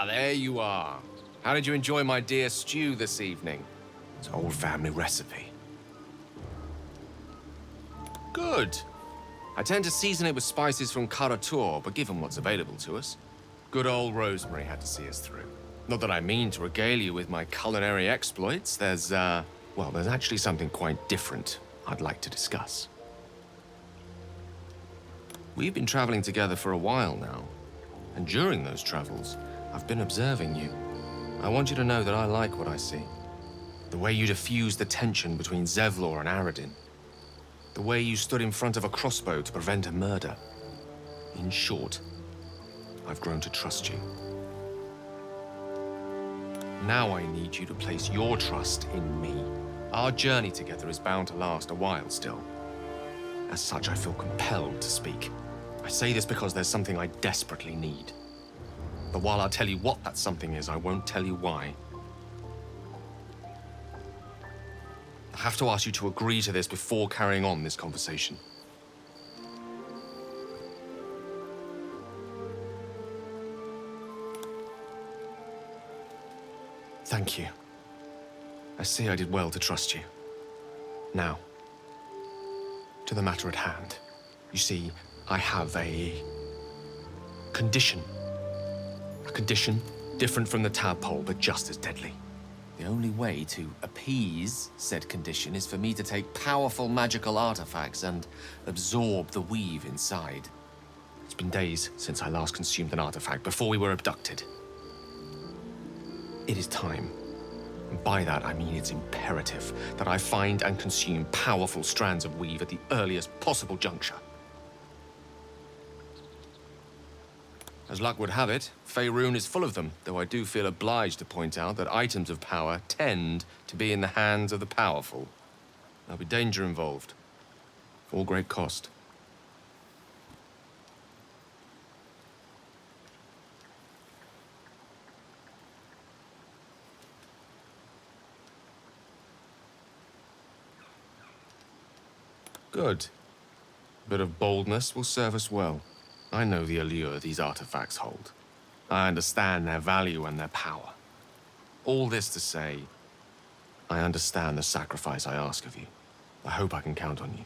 There you are. How did you enjoy my dear stew this evening? It's an old family recipe. Good. I tend to season it with spices from Karatur, but given what's available to us, good old Rosemary had to see us through. Not that I mean to regale you with my culinary exploits. There's actually something quite different I'd like to discuss. We've been traveling together for a while now, and during those travels, I've been observing you. I want you to know that I like what I see. The way you diffused the tension between Zevlor and Aradin. The way you stood in front of a crossbow to prevent a murder. In short, I've grown to trust you. Now I need you to place your trust in me. Our journey together is bound to last a while still. As such, I feel compelled to speak. I say this because there's something I desperately need. But while I'll tell you what that something is, I won't tell you why. I have to ask you to agree to this before carrying on this conversation. Thank you. I see I did well to trust you. Now, to the matter at hand. You see, I have a condition. A condition different from the tadpole, but just as deadly. The only way to appease said condition is for me to take powerful magical artifacts and absorb the weave inside. It's been days since I last consumed an artifact, before we were abducted. It is time. And by that, I mean it's imperative that I find and consume powerful strands of weave at the earliest possible juncture. As luck would have it, Faerun is full of them, though I do feel obliged to point out that items of power tend to be in the hands of the powerful. There'll be danger involved, all great cost. Good. A bit of boldness will serve us well. I know the allure these artifacts hold. I understand their value and their power. All this to say, I understand the sacrifice I ask of you. I hope I can count on you.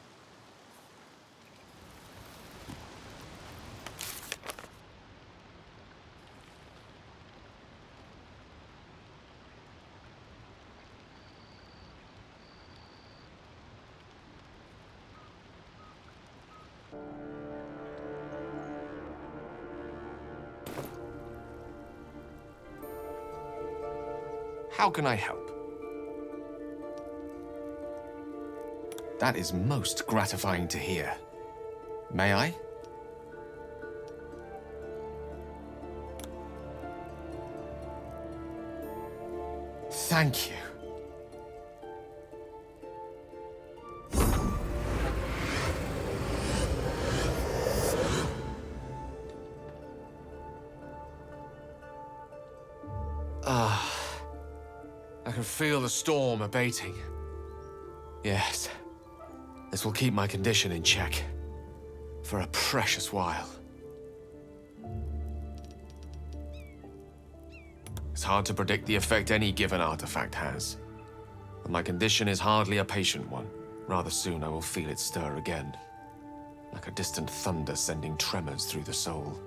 How can I help? That is most gratifying to hear. May I? Thank you. I can feel the storm abating. Yes, this will keep my condition in check for a precious while. It's hard to predict the effect any given artifact has, but my condition is hardly a patient one. Rather soon I will feel it stir again, like a distant thunder sending tremors through the soul.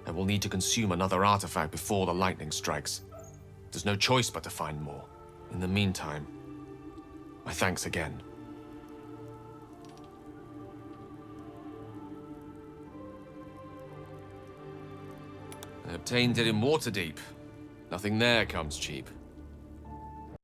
I will need to consume another artifact before the lightning strikes. There's no choice but to find more. In the meantime, my thanks again. I obtained it in Waterdeep. Nothing there comes cheap.